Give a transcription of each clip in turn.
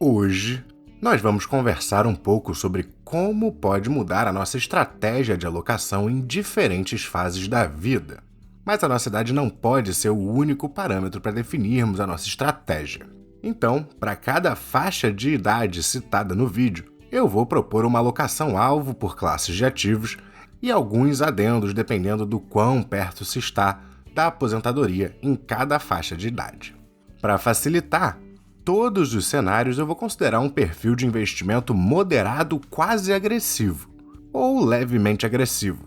Hoje, nós vamos conversar um pouco sobre como pode mudar a nossa estratégia de alocação em diferentes fases da vida. Mas a nossa idade não pode ser o único parâmetro para definirmos a nossa estratégia. Então, para cada faixa de idade citada no vídeo, eu vou propor uma alocação-alvo por classes de ativos e alguns adendos dependendo do quão perto se está da aposentadoria em cada faixa de idade. Para facilitar, todos os cenários eu vou considerar um perfil de investimento moderado quase agressivo, ou levemente agressivo.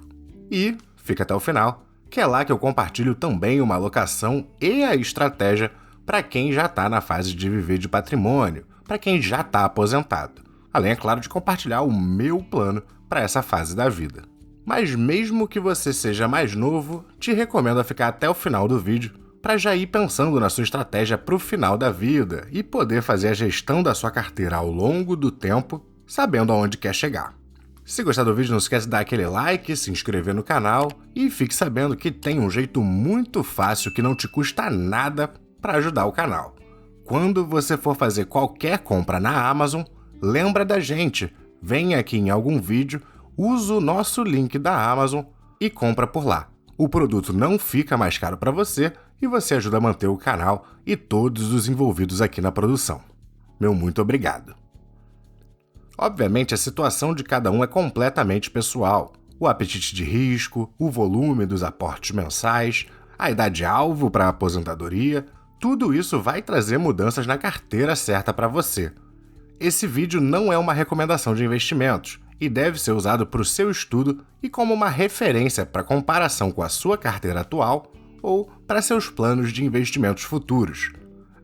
E, fica até o final, que é lá que eu compartilho também uma alocação e a estratégia para quem já está na fase de viver de patrimônio, para quem já está aposentado. Além, é claro, de compartilhar o meu plano para essa fase da vida. Mas mesmo que você seja mais novo, te recomendo a ficar até o final do vídeo para já ir pensando na sua estratégia para o final da vida e poder fazer a gestão da sua carteira ao longo do tempo, sabendo aonde quer chegar. Se gostar do vídeo, não esquece de dar aquele like, se inscrever no canal e fique sabendo que tem um jeito muito fácil que não te custa nada para ajudar o canal. Quando você for fazer qualquer compra na Amazon, lembra da gente, vem aqui em algum vídeo, usa o nosso link da Amazon e compra por lá. O produto não fica mais caro para você e você ajuda a manter o canal e todos os envolvidos aqui na produção. Meu muito obrigado. Obviamente, a situação de cada um é completamente pessoal. O apetite de risco, o volume dos aportes mensais, a idade-alvo para a aposentadoria, tudo isso vai trazer mudanças na carteira certa para você. Esse vídeo não é uma recomendação de investimentos e deve ser usado para o seu estudo e como uma referência para comparação com a sua carteira atual ou para seus planos de investimentos futuros.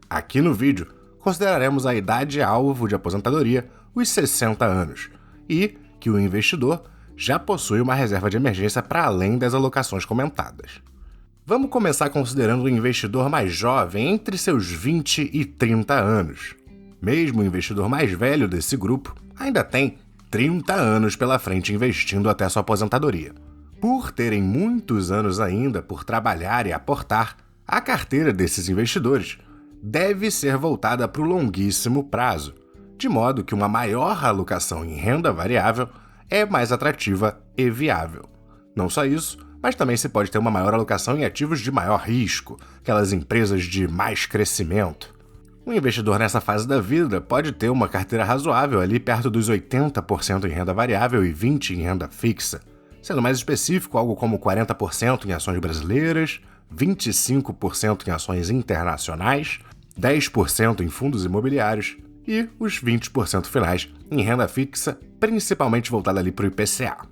Aqui no vídeo, consideraremos a idade-alvo de aposentadoria, os 60 anos, e que o investidor já possui uma reserva de emergência para além das alocações comentadas. Vamos começar considerando o investidor mais jovem entre seus 20 e 30 anos. Mesmo o investidor mais velho desse grupo ainda tem 30 anos pela frente investindo até sua aposentadoria. Por terem muitos anos ainda por trabalhar e aportar, a carteira desses investidores deve ser voltada para o longuíssimo prazo, de modo que uma maior alocação em renda variável é mais atrativa e viável. Não só isso, mas também se pode ter uma maior alocação em ativos de maior risco, aquelas empresas de mais crescimento. Um investidor nessa fase da vida pode ter uma carteira razoável ali perto dos 80% em renda variável e 20% em renda fixa. Sendo mais específico, algo como 40% em ações brasileiras, 25% em ações internacionais, 10% em fundos imobiliários e os 20% finais em renda fixa, principalmente voltada ali para o IPCA.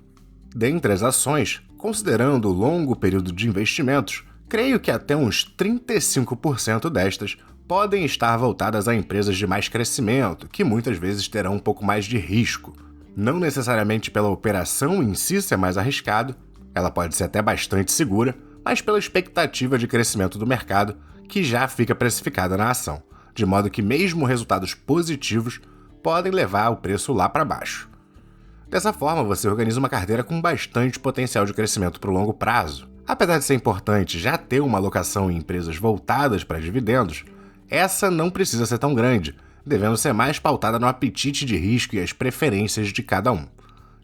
Dentre as ações, considerando o longo período de investimentos, creio que até uns 35% destas podem estar voltadas a empresas de mais crescimento, que muitas vezes terão um pouco mais de risco. Não necessariamente pela operação em si ser mais arriscado, ela pode ser até bastante segura, mas pela expectativa de crescimento do mercado, que já fica precificada na ação, de modo que mesmo resultados positivos podem levar o preço lá para baixo. Dessa forma, você organiza uma carteira com bastante potencial de crescimento para o longo prazo. Apesar de ser importante já ter uma alocação em empresas voltadas para dividendos, essa não precisa ser tão grande, devendo ser mais pautada no apetite de risco e as preferências de cada um.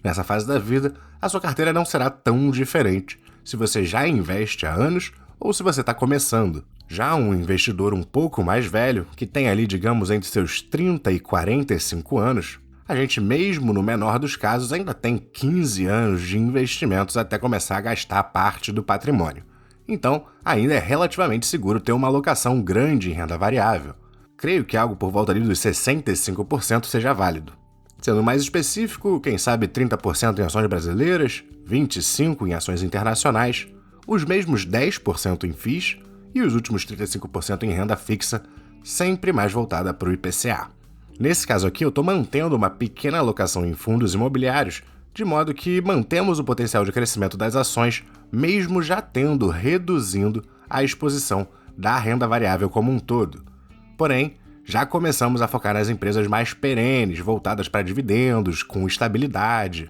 Nessa fase da vida, a sua carteira não será tão diferente se você já investe há anos ou se você está começando. Já um investidor um pouco mais velho, que tem ali, digamos, entre seus 30 e 45 anos, a gente mesmo no menor dos casos ainda tem 15 anos de investimentos até começar a gastar parte do patrimônio. Então, ainda é relativamente seguro ter uma alocação grande em renda variável. Creio que algo por volta ali dos 65% seja válido. Sendo mais específico, quem sabe 30% em ações brasileiras, 25% em ações internacionais, os mesmos 10% em FIIs e os últimos 35% em renda fixa, sempre mais voltada para o IPCA. Nesse caso aqui, eu estou mantendo uma pequena alocação em fundos imobiliários, de modo que mantemos o potencial de crescimento das ações, mesmo já tendo reduzindo a exposição da renda variável como um todo. Porém, já começamos a focar nas empresas mais perenes, voltadas para dividendos, com estabilidade.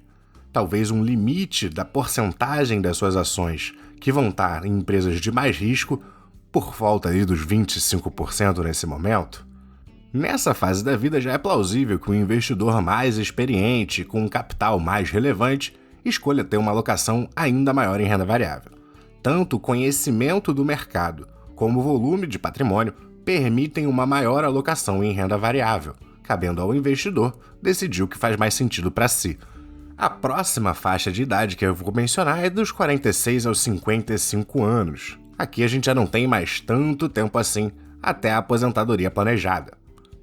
Talvez um limite da porcentagem das suas ações que vão estar em empresas de mais risco, por volta ali dos 25% nesse momento. Nessa fase da vida já é plausível que um investidor mais experiente, com um capital mais relevante, escolha ter uma alocação ainda maior em renda variável. Tanto o conhecimento do mercado como o volume de patrimônio permitem uma maior alocação em renda variável, cabendo ao investidor decidir o que faz mais sentido para si. A próxima faixa de idade que eu vou mencionar é dos 46 aos 55 anos. Aqui a gente já não tem mais tanto tempo assim até a aposentadoria planejada.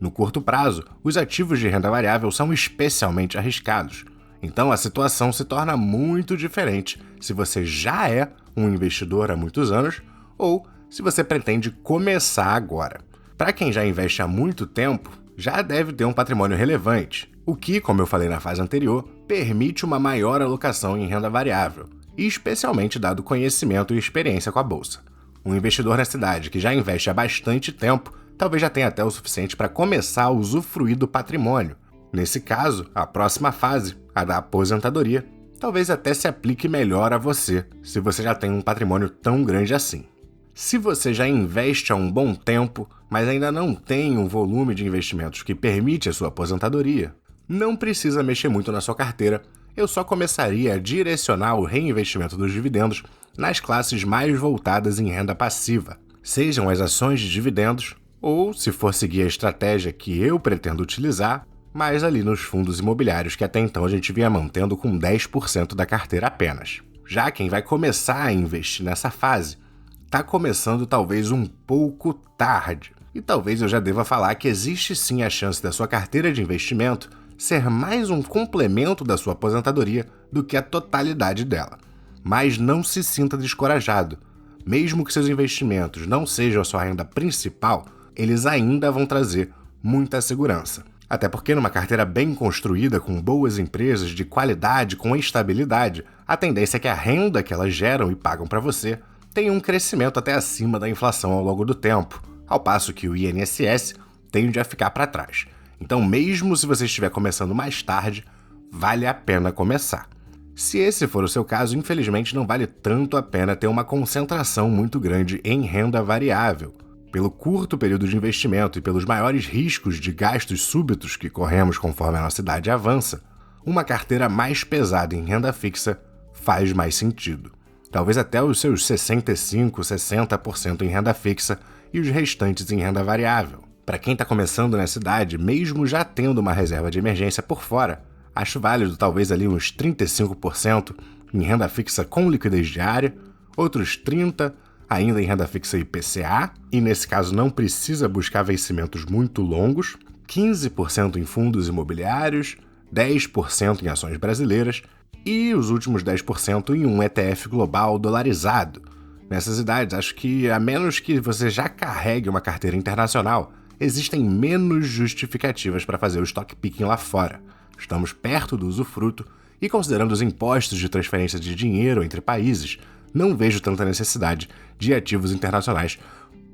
No curto prazo, os ativos de renda variável são especialmente arriscados. Então a situação se torna muito diferente se você já é um investidor há muitos anos ou se você pretende começar agora. Para quem já investe há muito tempo, já deve ter um patrimônio relevante, o que, como eu falei na fase anterior, permite uma maior alocação em renda variável, especialmente dado conhecimento e experiência com a bolsa. Um investidor nessa idade que já investe há bastante tempo talvez já tenha até o suficiente para começar a usufruir do patrimônio. Nesse caso, a próxima fase, a da aposentadoria, talvez até se aplique melhor a você, se você já tem um patrimônio tão grande assim. Se você já investe há um bom tempo, mas ainda não tem um volume de investimentos que permite a sua aposentadoria, não precisa mexer muito na sua carteira. Eu só começaria a direcionar o reinvestimento dos dividendos nas classes mais voltadas em renda passiva, sejam as ações de dividendos ou, se for seguir a estratégia que eu pretendo utilizar, mais ali nos fundos imobiliários que até então a gente vinha mantendo com 10% da carteira apenas. Já quem vai começar a investir nessa fase, está começando talvez um pouco tarde. E talvez eu já deva falar que existe sim a chance da sua carteira de investimento ser mais um complemento da sua aposentadoria do que a totalidade dela. Mas não se sinta descorajado. Mesmo que seus investimentos não sejam a sua renda principal, eles ainda vão trazer muita segurança. Até porque numa carteira bem construída, com boas empresas de qualidade, com estabilidade, a tendência é que a renda que elas geram e pagam para você tenha um crescimento até acima da inflação ao longo do tempo, ao passo que o INSS tende a ficar para trás. Então, mesmo se você estiver começando mais tarde, vale a pena começar. Se esse for o seu caso, infelizmente não vale tanto a pena ter uma concentração muito grande em renda variável. Pelo curto período de investimento e pelos maiores riscos de gastos súbitos que corremos conforme a nossa idade avança, uma carteira mais pesada em renda fixa faz mais sentido. Talvez até os seus 65%, 60% em renda fixa e os restantes em renda variável. Para quem está começando nessa idade, mesmo já tendo uma reserva de emergência por fora, acho válido talvez ali uns 35% em renda fixa com liquidez diária, outros 30% ainda em renda fixa IPCA, e nesse caso não precisa buscar vencimentos muito longos, 15% em fundos imobiliários, 10% em ações brasileiras e os últimos 10% em um ETF global dolarizado. Nessas idades, acho que a menos que você já carregue uma carteira internacional, existem menos justificativas para fazer o stock picking lá fora. Estamos perto do usufruto e, considerando os impostos de transferência de dinheiro entre países, não vejo tanta necessidade de ativos internacionais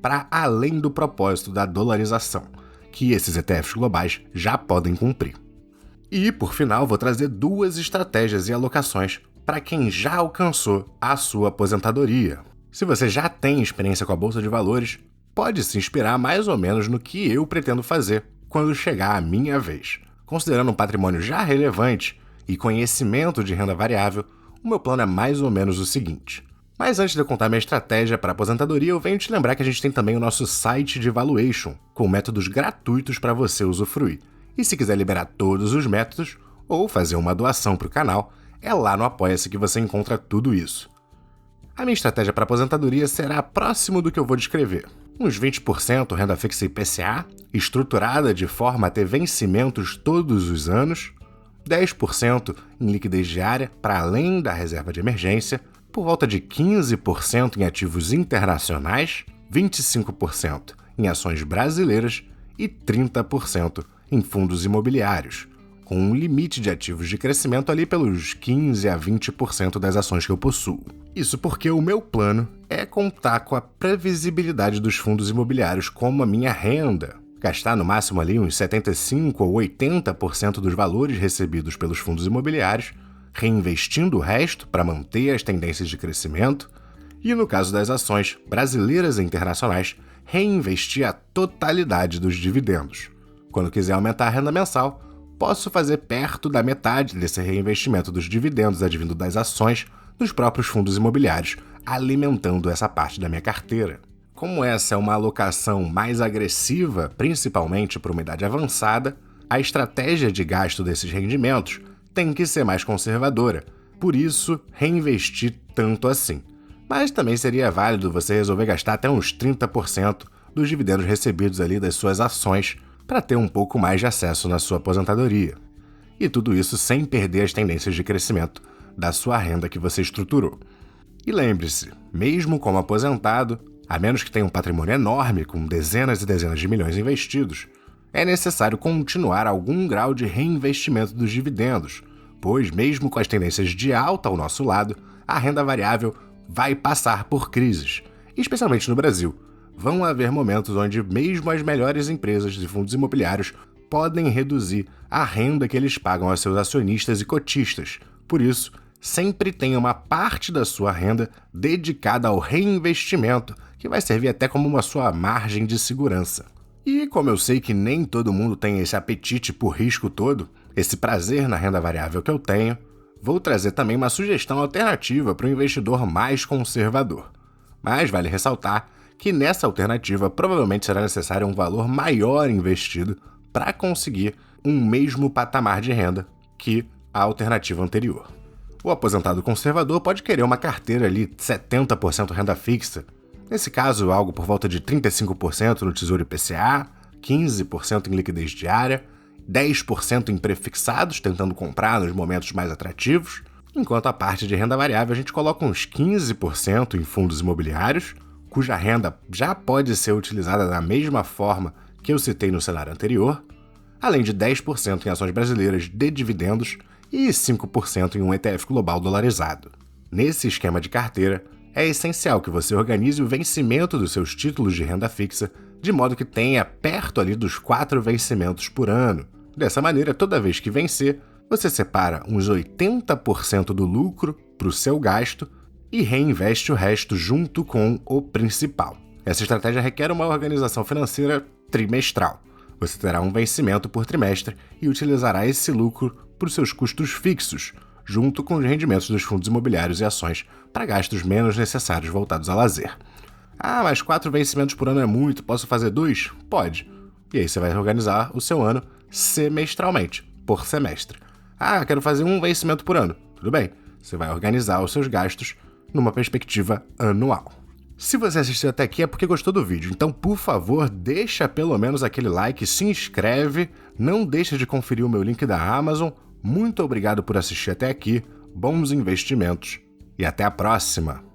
para além do propósito da dolarização, que esses ETFs globais já podem cumprir. E, por final, vou trazer duas estratégias e alocações para quem já alcançou a sua aposentadoria. Se você já tem experiência com a Bolsa de Valores, pode se inspirar mais ou menos no que eu pretendo fazer quando chegar a minha vez. Considerando um patrimônio já relevante e conhecimento de renda variável, o meu plano é mais ou menos o seguinte. Mas antes de eu contar minha estratégia para a aposentadoria, eu venho te lembrar que a gente tem também o nosso site de valuation, com métodos gratuitos para você usufruir. E se quiser liberar todos os métodos, ou fazer uma doação para o canal, é lá no Apoia-se que você encontra tudo isso. A minha estratégia para a aposentadoria será próximo do que eu vou descrever. Uns 20% renda fixa IPCA, estruturada de forma a ter vencimentos todos os anos, 10% em liquidez diária para além da reserva de emergência, por volta de 15% em ativos internacionais, 25% em ações brasileiras e 30% em fundos imobiliários, com um limite de ativos de crescimento ali pelos 15% a 20% das ações que eu possuo. Isso porque o meu plano é contar com a previsibilidade dos fundos imobiliários como a minha renda, gastar no máximo ali uns 75% ou 80% dos valores recebidos pelos fundos imobiliários, reinvestindo o resto para manter as tendências de crescimento e, no caso das ações brasileiras e internacionais, reinvestir a totalidade dos dividendos. quando quiser aumentar a renda mensal, posso fazer perto da metade desse reinvestimento dos dividendos advindo das ações dos próprios fundos imobiliários, alimentando essa parte da minha carteira. Como essa é uma alocação mais agressiva, principalmente para uma idade avançada, a estratégia de gasto desses rendimentos tem que ser mais conservadora, por isso reinvestir tanto assim. Mas também seria válido você resolver gastar até uns 30% dos dividendos recebidos ali das suas ações para ter um pouco mais de acesso na sua aposentadoria. E tudo isso sem perder as tendências de crescimento da sua renda que você estruturou. E lembre-se, mesmo como aposentado, a menos que tenha um patrimônio enorme com dezenas e dezenas de milhões investidos, é necessário continuar algum grau de reinvestimento dos dividendos, pois mesmo com as tendências de alta ao nosso lado, a renda variável vai passar por crises, especialmente no Brasil. Vão haver momentos onde mesmo as melhores empresas de fundos imobiliários podem reduzir a renda que eles pagam aos seus acionistas e cotistas. Por isso, sempre tenha uma parte da sua renda dedicada ao reinvestimento, que vai servir até como uma sua margem de segurança. E como eu sei que nem todo mundo tem esse apetite por risco todo, esse prazer na renda variável que eu tenho, vou trazer também uma sugestão alternativa para o investidor mais conservador. Mas vale ressaltar que nessa alternativa provavelmente será necessário um valor maior investido para conseguir um mesmo patamar de renda que a alternativa anterior. O aposentado conservador pode querer uma carteira ali de 70% renda fixa, nesse caso algo por volta de 35% no Tesouro IPCA, 15% em liquidez diária, 10% em prefixados, tentando comprar nos momentos mais atrativos, enquanto a parte de renda variável a gente coloca uns 15% em fundos imobiliários, cuja renda já pode ser utilizada da mesma forma que eu citei no cenário anterior, além de 10% em ações brasileiras de dividendos e 5% em um ETF global dolarizado. Nesse esquema de carteira, é essencial que você organize o vencimento dos seus títulos de renda fixa de modo que tenha perto ali dos 4 vencimentos por ano. Dessa maneira, toda vez que vencer, você separa uns 80% do lucro para o seu gasto e reinveste o resto junto com o principal. Essa estratégia requer uma organização financeira trimestral. Você terá um vencimento por trimestre e utilizará esse lucro para os seus custos fixos, junto com os rendimentos dos fundos imobiliários e ações para gastos menos necessários voltados a lazer. Ah, mas 4 vencimentos por ano é muito, posso fazer 2? Pode. E aí você vai organizar o seu ano semestralmente, por semestre. Ah, quero fazer 1 vencimento por ano. Tudo bem, você vai organizar os seus gastos numa perspectiva anual. Se você assistiu até aqui é porque gostou do vídeo, então por favor deixa pelo menos aquele like, se inscreve, não deixa de conferir o meu link da Amazon. Muito obrigado por assistir até aqui, bons investimentos e até a próxima!